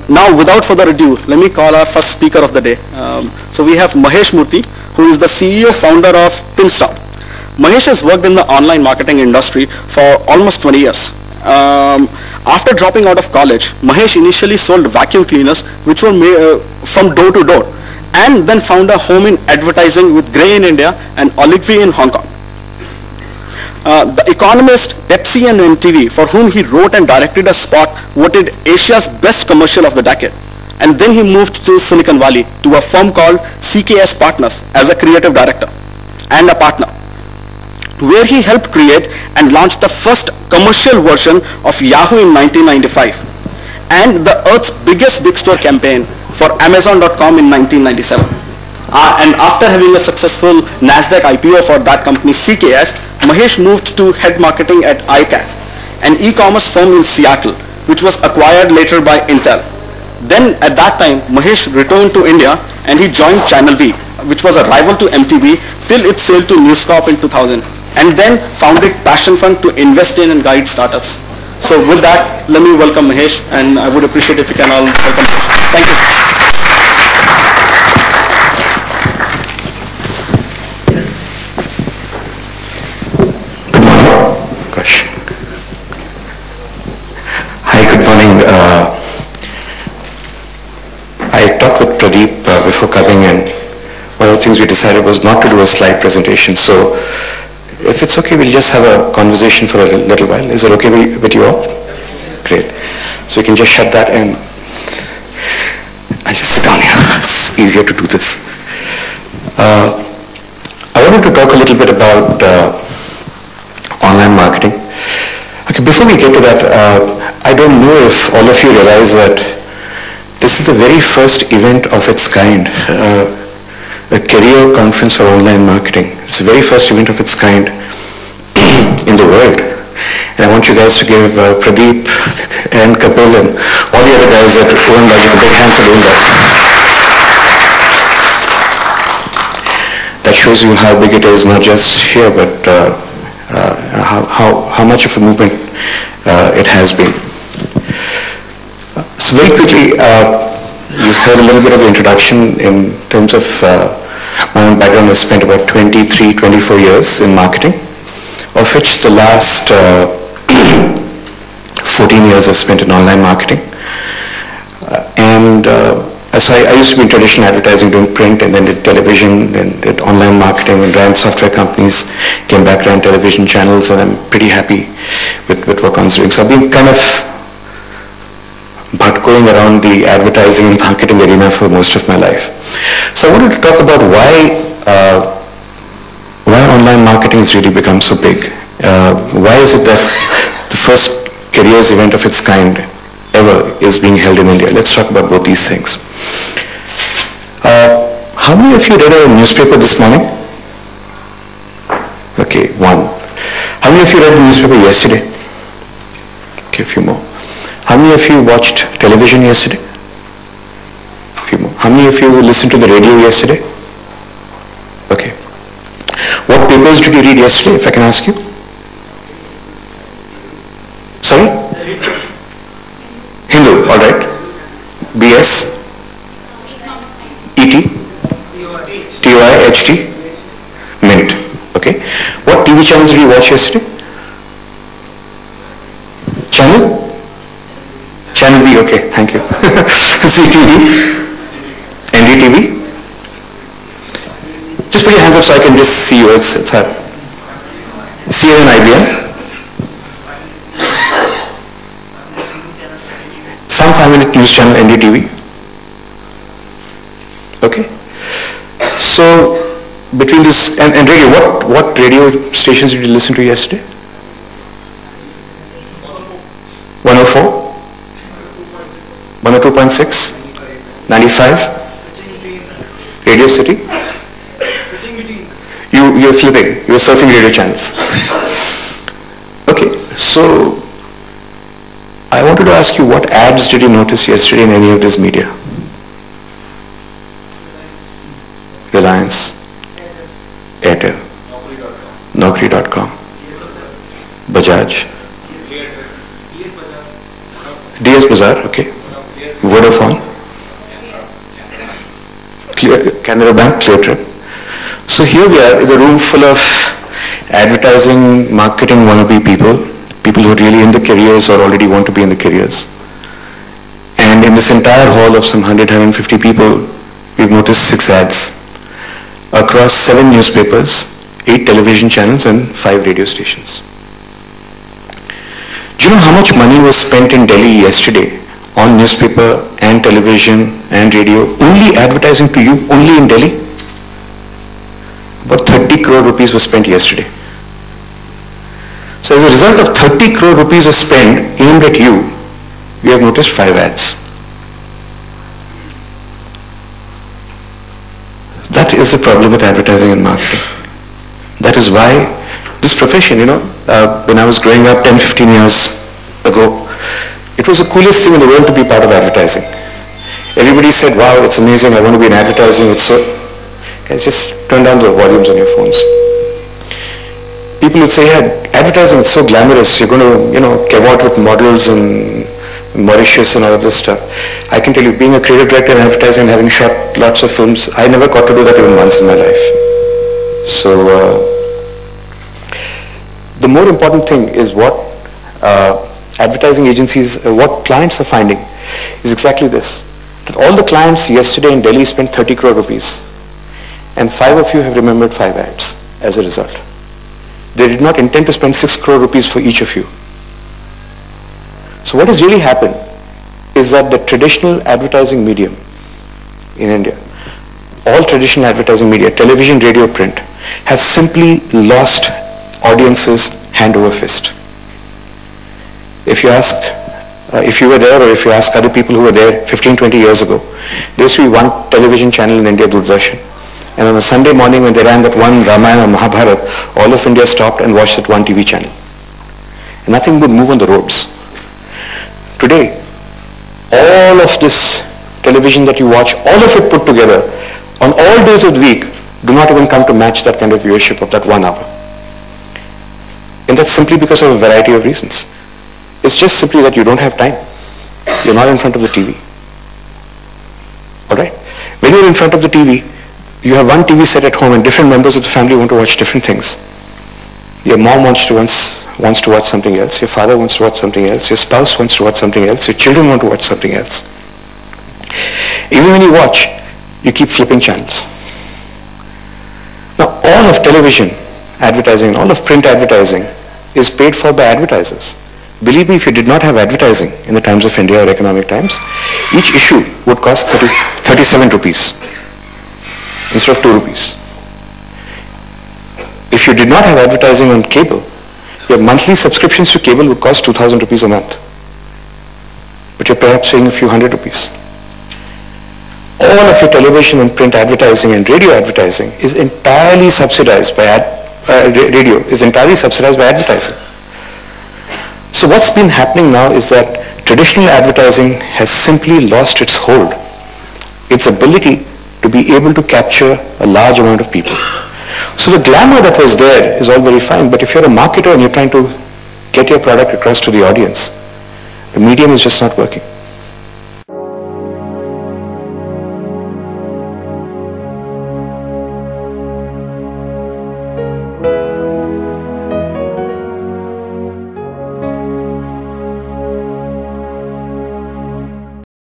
Now, without further ado, let me call our first speaker of the day. So we have Mahesh Murthy, who is the CEO founder of Pinstar. Mahesh has worked in the online marketing industry for almost 20 years. After dropping out of college, Mahesh initially sold vacuum cleaners, which were made from door to door, and then found a home in advertising with Grey in India and Olive in Hong Kong. The Economist, Pepsi and MTV, for whom he wrote and directed a spot, voted Asia's best commercial of the decade. And then he moved to Silicon Valley to a firm called CKS Partners as a creative director and a partner, where he helped create and launch the first commercial version of Yahoo in 1995 and the Earth's biggest big store campaign for Amazon.com in 1997. And after having a successful NASDAQ IPO for that company CKS, Mahesh moved to head marketing at iCat, an e-commerce firm in Seattle, which was acquired later by Intel. Then at that time, Mahesh returned to India and he joined Channel V, which was a rival to MTV till its sale to News Corp in 2000, and then founded Passion Fund to invest in and guide startups. So with that, let me welcome Mahesh, and I would appreciate if you can all welcome Mahesh. Thank you. I talked with Pradeep before coming in. One of the things we decided was not to do a slide presentation. So if it's okay, we'll just have a conversation for a little while. Is it okay with you all? Great. So you can just shut that and I'll just sit down here. It's easier to do this. I wanted to talk a little bit about online marketing. Okay, before we get to that, I don't know if all of you realize that this is the very first event of its kind, a career conference for online marketing. It's the very first event of its kind in the world. And I want you guys to give Pradeep and Kapil and all the other guys at Owen Logic a big hand for doing that. That shows you how big it is, not just here, but how much of a movement it has been. So very quickly, you heard a little bit of the introduction in terms of my own background. I spent about 23, 24 years in marketing, of which the last 14 years I've spent in online marketing. So I used to be in traditional advertising, doing print, and then did television, then did online marketing, and ran software companies, came back, ran television channels, and I'm pretty happy with what I'm doing. So I've been kind of going around the advertising and marketing arena for most of my life. So I wanted to talk about why online marketing has really become so big. Why is it that the first careers event of its kind ever is being held in India? Let's talk about both these things. How many of you read a newspaper this morning? Okay, one. How many of you read the newspaper yesterday? Okay, a few more. How many of you watched television yesterday? A few more. How many of you listened to the radio yesterday? Okay. What papers did you read yesterday, if I can ask you? Sorry? Hindu, all right. BS? ET? TOI? HT? Mint. Okay. What TV channels did you watch yesterday? Channel? Channel B, okay, thank you. CTV? NDTV? Just put your hands up so I can just see you. It's hard. CNN, IBM? Some 5-minute news channel, NDTV? Okay. So, between this, and radio, what radio stations did you listen to yesterday? 104? 102.6? 95? Radio City? You're flipping. You're surfing radio channels. Okay, so I wanted to ask you, what ads did you notice yesterday in any of this media? Reliance, Airtel, Naukri.com, Bajaj, DS Bazaar, okay. Vodafone, Canara Bank, Cleartrip. So here we are in a room full of advertising, marketing wannabe people who are really in the careers or already want to be in the careers. And in this entire hall of some 100, 150 people, we've noticed 6 ads across 7 newspapers, 8 television channels and 5 radio stations. Do you know how much money was spent in Delhi yesterday on newspaper and television and radio, only advertising to you, only in Delhi? About 30 crore rupees was spent yesterday. So as a result of 30 crore rupees of spend aimed at you, we have noticed 5 ads. That is the problem with advertising and marketing. That is why this profession, when I was growing up 10, 15 years ago, it was the coolest thing in the world to be part of advertising. Everybody said, wow, it's amazing, I want to be in advertising. It's so... Guys, just turn down the volumes on your phones. People would say, yeah, advertising is so glamorous, you're going to, cavort with models and Mauritius and all of this stuff. I can tell you, being a creative director in advertising and having shot lots of films, I never got to do that even once in my life. So, the more important thing is what advertising agencies, what clients are finding is exactly this. That all the clients yesterday in Delhi spent 30 crore rupees. And 5 of you have remembered 5 ads as a result. They did not intend to spend 6 crore rupees for each of you. So what has really happened is that the traditional advertising medium in India, all traditional advertising media, television, radio, print, have simply lost audiences hand over fist. If you ask, if you were there or if you ask other people who were there 15, 20 years ago, there used to be one television channel in India, Doordarshan. And on a Sunday morning when they ran that one Ramayana or Mahabharat, all of India stopped and watched that one TV channel. And nothing would move on the roads. Today, all of this television that you watch, all of it put together, on all days of the week, do not even come to match that kind of viewership of that 1 hour. And that's simply because of a variety of reasons. It's just simply that you don't have time. You're not in front of the TV. Alright? When you're in front of the TV, you have one TV set at home and different members of the family want to watch different things. Your mom wants to watch something else, your father wants to watch something else, your spouse wants to watch something else, your children want to watch something else. Even when you watch, you keep flipping channels. Now all of television advertising, all of print advertising is paid for by advertisers. Believe me, if you did not have advertising in the Times of India or Economic Times, each issue would cost 37 rupees instead of 2 rupees. If you did not have advertising on cable, your monthly subscriptions to cable would cost 2,000 rupees a month. But you're perhaps paying a few hundred rupees. All of your television and print advertising and radio advertising is entirely subsidized by radio is entirely subsidized by advertising. So what's been happening now is that traditional advertising has simply lost its hold, its ability to be able to capture a large amount of people. So the glamour that was there is all very fine, but if you're a marketer and you're trying to get your product across to the audience, the medium is just not working.